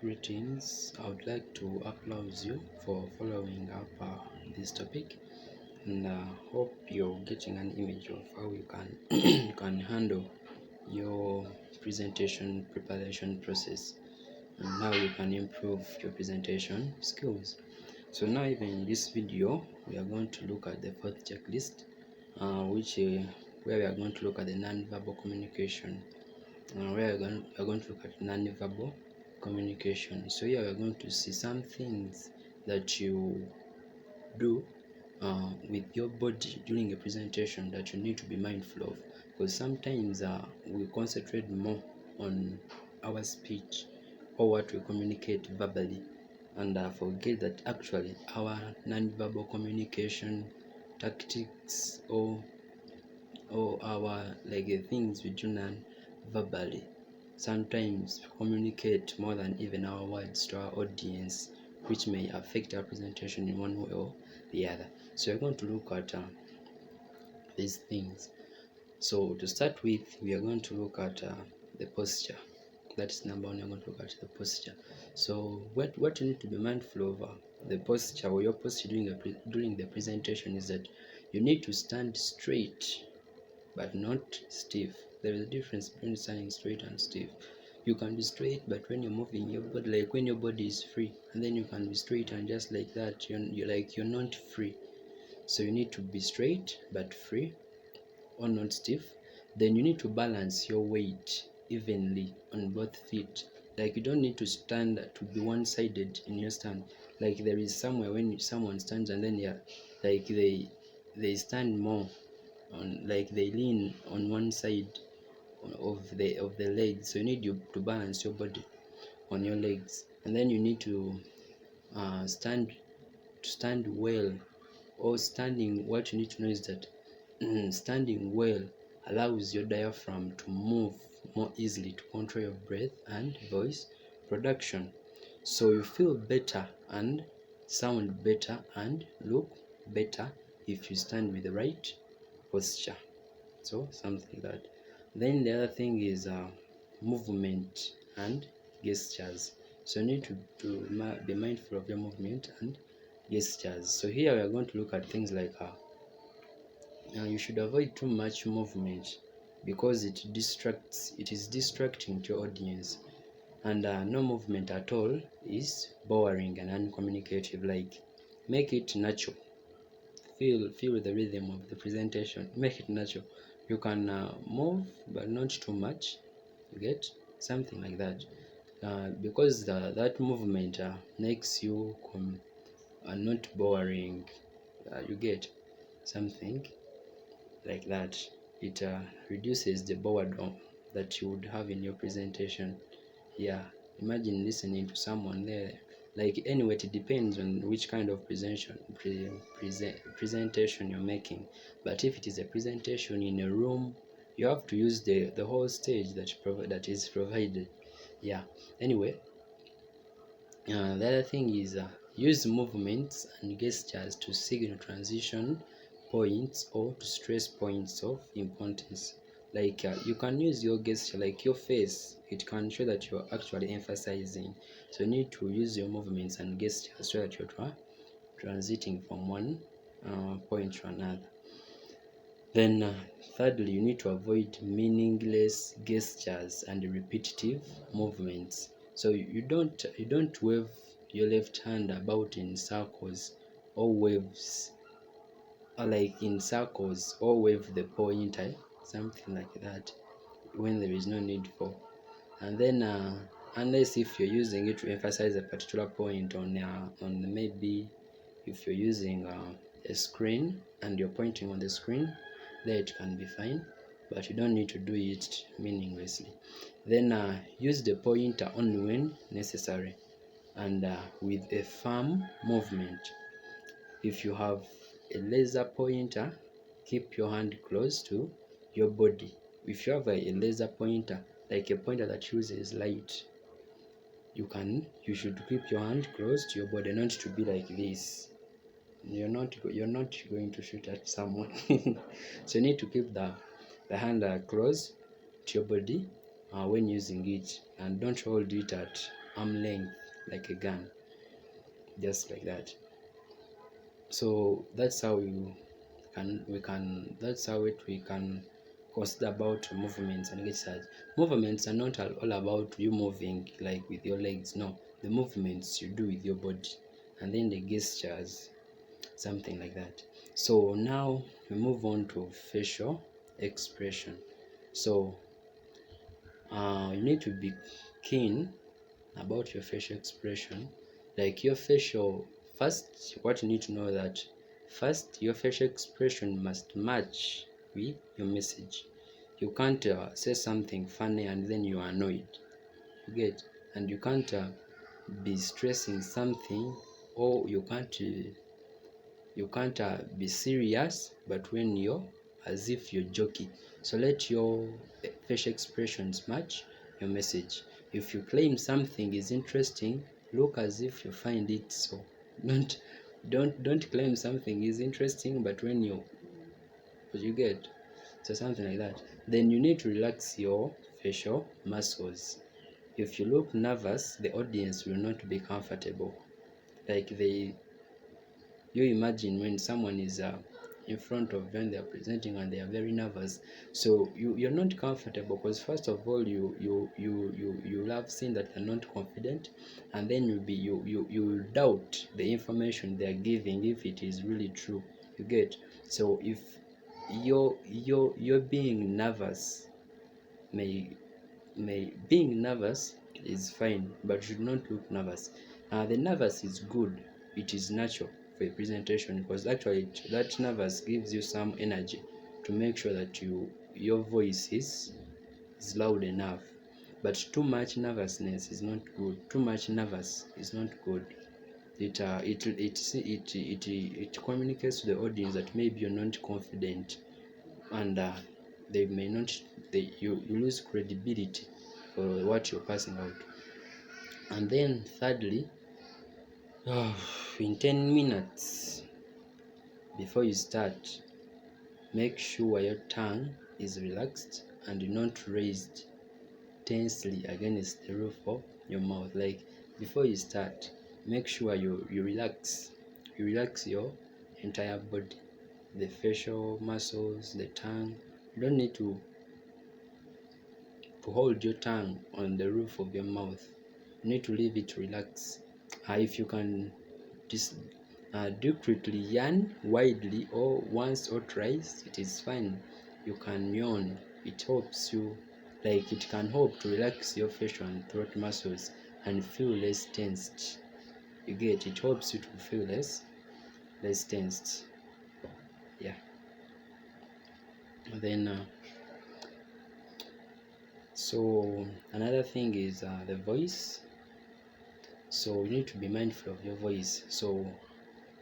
Greetings. I would like to applaud you for following up this topic, and hope you're getting an image of how you can you can handle your presentation preparation process and how you can improve your presentation skills. So now, even in this video, we are going to look at the fourth checklist, where we are going to look at the non-verbal communication. Where we are going to look at non-verbal communication. So here we are going to see some things that you do with your body during a presentation that you need to be mindful of, because sometimes we concentrate more on our speech or what we communicate verbally, and forget that actually our non-verbal communication tactics or our things we do non-verbally sometimes communicate more than even our words to our audience, which may affect our presentation in one way or the other. So we're going to look at these things. So to start with, we are going to look at the posture. That's number one. We're going to look at the posture. So what you need to be mindful of the posture or your posture during the presentation is that you need to stand straight but not stiff. There is a difference between standing straight and stiff. You can be straight, but when you're moving your body, like when your body is free, and then you can be straight and just like that, you're not free. So you need to be straight but free, or not stiff. Then you need to balance your weight evenly on both feet. Like you don't need to stand to be one-sided in your stand. Like there is somewhere when someone stands and then they stand more on, like they lean on one side of the legs. So you need to balance your body on your legs, and then you need to stand well. Or standing, what you need to know is that standing well allows your diaphragm to move more easily to control your breath and voice production, so you feel better and sound better and look better if you stand with the right posture. So something like that. Then the other thing is movement and gestures. So you need to be mindful of your movement and gestures. So here we are going to look at things like you should avoid too much movement, because it is distracting to your audience, and no movement at all is boring and uncommunicative. Like, make it natural. Feel the rhythm of the presentation. Make it natural. You can move, but not too much. You get something like that, because that movement makes you not boring. You get something like that. It reduces the boredom that you would have in your presentation. Yeah, imagine listening to someone there. Like, anyway, it depends on which kind of presentation you're making. But if it is a presentation in a room, you have to use the whole stage that is provided. Yeah, anyway, the other thing is use movements and gestures to signal transition points or to stress points of importance. Like you can use your gesture, like your face. It can show that you're actually emphasizing. So you need to use your movements and gestures so that you're transiting from one point to another. Then thirdly, you need to avoid meaningless gestures and repetitive movements. So you don't wave your left hand about in circles or waves, or like in circles, or wave the pointer, something like that, when there is no need for. And then unless if you're using it to emphasize a particular point on maybe if you're using a screen and you're pointing on the screen, there it can be fine, but you don't need to do it meaninglessly. Then use the pointer only when necessary, and with a firm movement. If you have a laser pointer, keep your hand close to your body. If you have a laser pointer, like a pointer that uses light, you should keep your hand close to your body, not to be like this. You're not going to shoot at someone. So you need to keep the hand close to your body when using it, and don't hold it at arm length, like a gun, just like that. So that's how we can consider about movements and gestures. Movements are not all about you moving like with your legs. No, the movements you do with your body, and then the gestures, something like that. So now we move on to facial expression. So you need to be keen about your facial expression. Like your facial, first, what you need to know that first your facial expression must match with your message. You can't say something funny and then you are annoyed, you get, and you can't be stressing something, or you can't be serious but when you're as if you're joking. So let your facial expressions match your message. If you claim something is interesting, look as if you find it so. Don't claim something is interesting but when you get, so something like that. Then you need to relax your facial muscles. If you look nervous, the audience will not be comfortable. Like you imagine when someone is in front of when they are presenting and they are very nervous, so you're not comfortable, because first of all you have seen that they're not confident, and then you doubt the information they are giving if it is really true, you get. So if you're being nervous, may being nervous is fine, but you should not look nervous. The nervous is good, it is natural for a presentation, because actually that nervous gives you some energy to make sure that your voice is loud enough. But too much nervousness is not good. Too much nervous is not good. It communicates to the audience that maybe you're not confident, and they may not you lose credibility for what you're passing out. And then thirdly, in 10 minutes before you start, make sure your tongue is relaxed and not raised tensely against the roof of your mouth. Like before you start, make sure you relax your entire body, the facial muscles, the tongue. You don't need to hold your tongue on the roof of your mouth. You need to leave it to relax. If you can do quickly, yawn widely or once or twice, it is fine. You can yawn. It helps you, like it can help to relax your facial and throat muscles and feel less tensed. You get, it helps you to feel less tensed. Yeah. Then so another thing is the voice. So you need to be mindful of your voice. So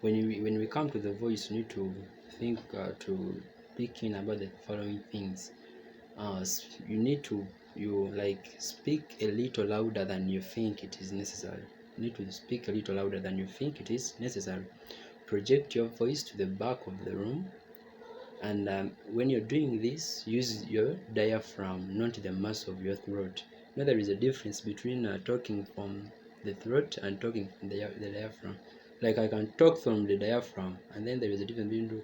when we come to the voice, you need to think to pick in about the following things. You need to speak a little louder than you think it is necessary. You need to speak a little louder than you think it is necessary. Project your voice to the back of the room, and when you're doing this, use your diaphragm, not the mass of your throat. Now there is a difference between talking from the throat and talking from the diaphragm. Like I can talk from the diaphragm, and then there is a difference between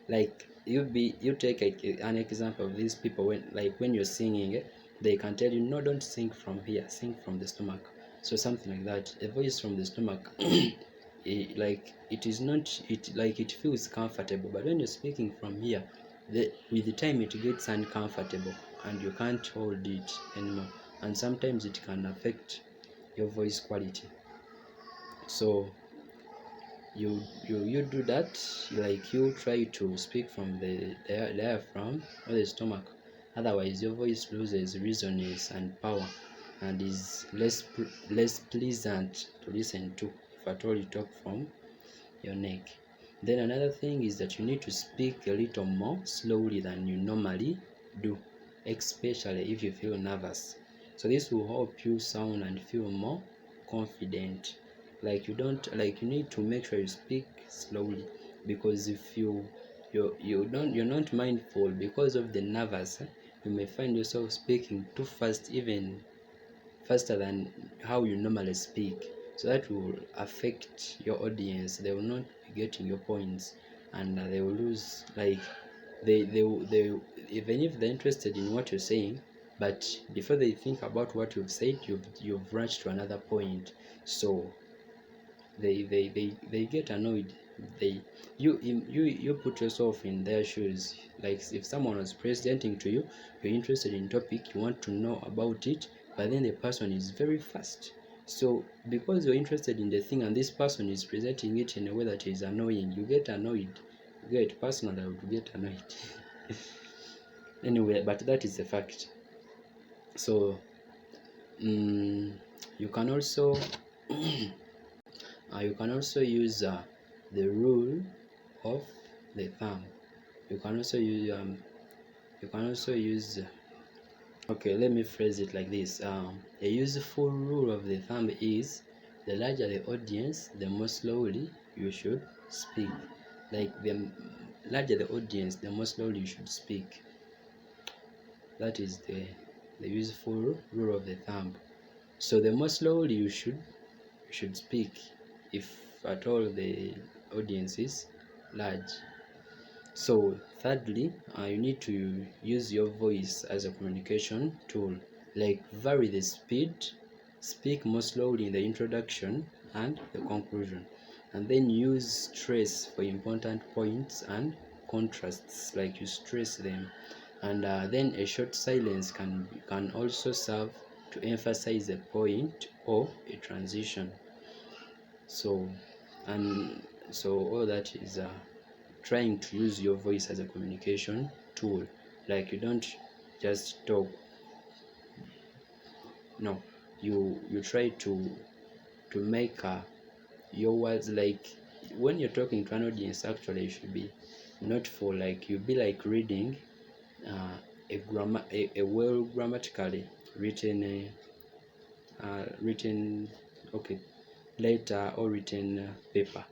like you take an example of these people when you're singing, they can tell you, no, don't sing from here, sing from the stomach. So something like that. A voice from the stomach it is not, it feels comfortable, but when you're speaking from here, with the time it gets uncomfortable and you can't hold it anymore, and sometimes it can affect your voice quality. So you do that, like you try to speak from the diaphragm or the stomach, otherwise your voice loses resonance and power and is less pleasant to listen to if at all you talk from your neck. Then another thing is that you need to speak a little more slowly than you normally do, especially if you feel nervous. So this will help you sound and feel more confident. Like you need to make sure you speak slowly, because if you're not mindful because of the nervous, you may find yourself speaking too fast, even faster than how you normally speak. So that will affect your audience. They will not be getting your points, and they will lose. Like they even if they're interested in what you're saying, but before they think about what you've said, you've rushed to another point. So they get annoyed. They you put yourself in their shoes. Like if someone was presenting to you, you're interested in topic, you want to know about it, but then the person is very fast. So because you're interested in the thing and this person is presenting it in a way that is annoying, you get annoyed. You get personal, I would get annoyed. Anyway, but that is the fact. So you can also you can also use the rule of the thumb. You can also use okay, let me phrase it like this. A useful rule of the thumb is the larger the audience, the more slowly you should speak. Like the larger the audience, the more slowly you should speak. That is the useful rule of the thumb. So the more slowly you should speak, if at all the audience is large. So thirdly, you need to use your voice as a communication tool. Like vary the speed, speak more slowly in the introduction and the conclusion, and then use stress for important points and contrasts, like you stress them. And then a short silence can also serve to emphasize a point or a transition. So and so all that is trying to use your voice as a communication tool. Like you don't just talk. No, you try to make your words, like when you're talking to an audience, actually you should be not for like you be like reading a well grammatically written written okay letter or written paper.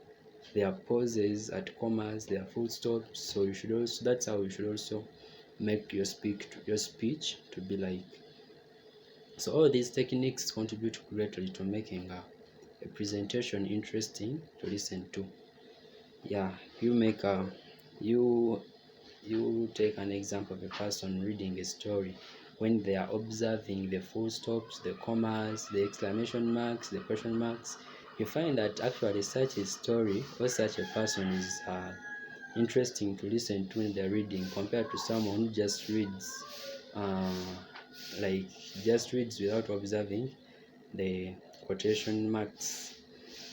There are pauses at commas, there are full stops. So you should also, that's how you should also make your speech to be like. So all these techniques contribute greatly to making a presentation interesting to listen to. Yeah, you make a you you take an example of a person reading a story. When they are observing the full stops, the commas, the exclamation marks, the question marks, you find that actually such a story or such a person is interesting to listen to when they're reading, compared to someone who just reads uh, like just reads without observing the quotation marks.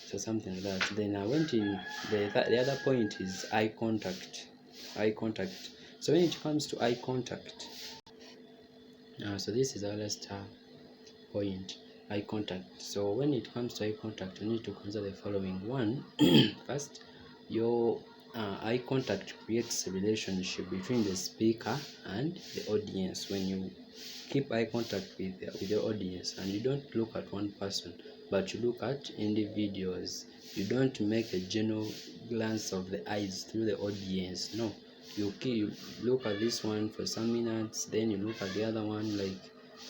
So something like that. Then I went in the other point is eye contact. Eye contact. So when it comes to eye contact, so this is our last point, eye contact. So when it comes to eye contact, you need to consider the following. One, first, your eye contact creates a relationship between the speaker and the audience. When you keep eye contact with your audience and you don't look at one person, but you look at individuals, you don't make a general glance of the eyes through the audience. No, you look at this one for some minutes, then you look at the other one, like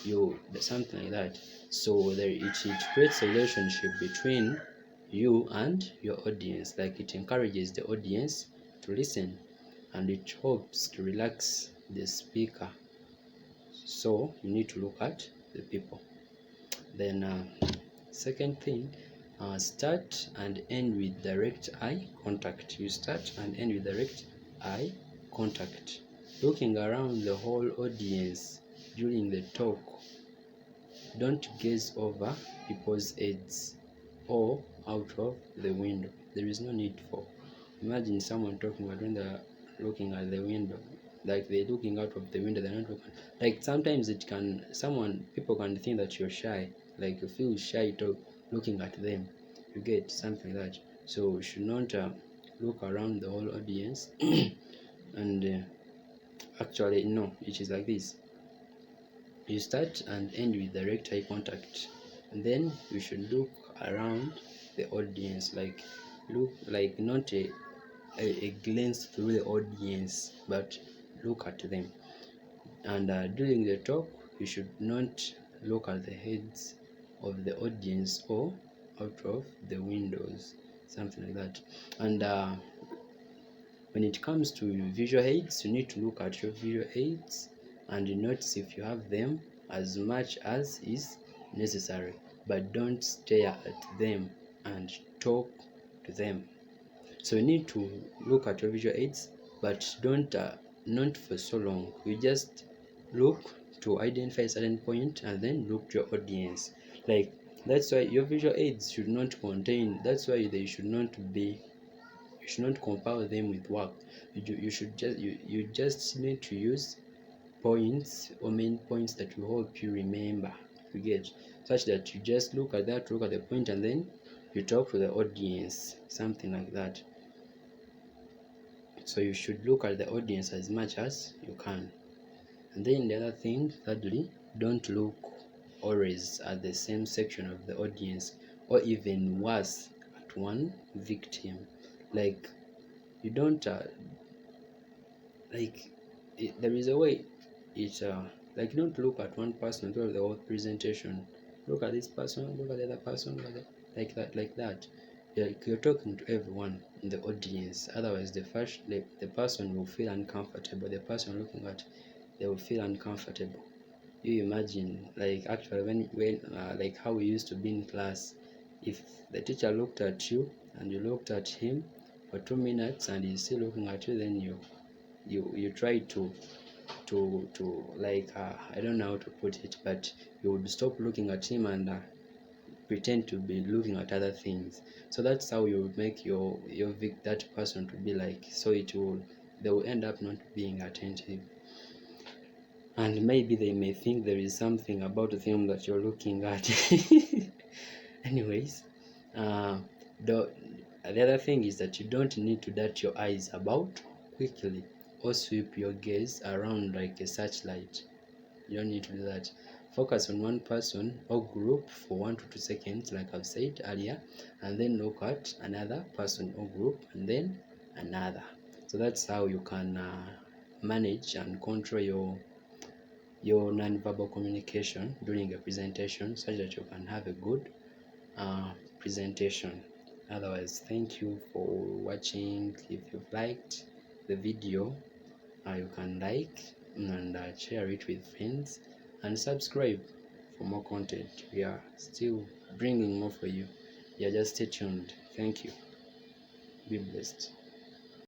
you something like that. So it creates a relationship between you and your audience. Like it encourages the audience to listen, and it helps to relax the speaker. So you need to look at the people. Then second thing, start and end with direct eye contact. You start and end with direct eye contact, looking around the whole audience during the talk. Don't gaze over people's heads or out of the window. There is no need for. Imagine someone talking, but when they're looking at the window, like they're looking out of the window, they're not looking. Like sometimes people can think that you're shy, like you feel shy looking at them. You get something like that. So you should not look around the whole audience. And actually, no, it is like this. You start and end with direct eye contact, and then you should look around the audience, like look like not a glance through the audience, but look at them. And during the talk, you should not look at the heads of the audience or out of the windows, something like that. And when it comes to visual aids, you need to look at your visual aids and you notice if you have them as much as is necessary, but don't stare at them and talk to them. So you need to look at your visual aids, but don't not for so long. You just look to identify a certain point and then look to your audience. Like, that's why your visual aids should not contain, that's why they should not be, you should not compile them with work. You just need to use points or main points that will help you remember, you get, such that you just look at that, look at the point, and then you talk to the audience, something like that. So you should look at the audience as much as you can. And then the other thing, thirdly, don't look always at the same section of the audience, or even worse, at one victim. Like, you don't there is a way it's like, you don't look at one person throughout the whole presentation. Look at this person, look at the other person, look at like that. You're talking to everyone in the audience. Otherwise, the person will feel uncomfortable. The person looking at, they will feel uncomfortable. You imagine, like, actually when like how we used to be in class. If the teacher looked at you and you looked at him for 2 minutes and he's still looking at you, then you try to like I don't know how to put it, but you would stop looking at him and pretend to be looking at other things. So that's how you make that person to be like, so they will end up not being attentive, and maybe they may think there is something about the film that you're looking at. Anyways, the other thing is that you don't need to dart your eyes about quickly or sweep your gaze around like a searchlight. You don't need to do that. Focus on one person or group for 1 to 2 seconds, like I've said earlier, and then look at another person or group and then another. So that's how you can manage and control your non-verbal communication during a presentation, such that you can have a good presentation. Otherwise, thank you for watching. If you've liked the video, you can like and share it with friends, and subscribe for more content. We are still bringing more for you. Yeah, just stay tuned. Thank you. Be blessed.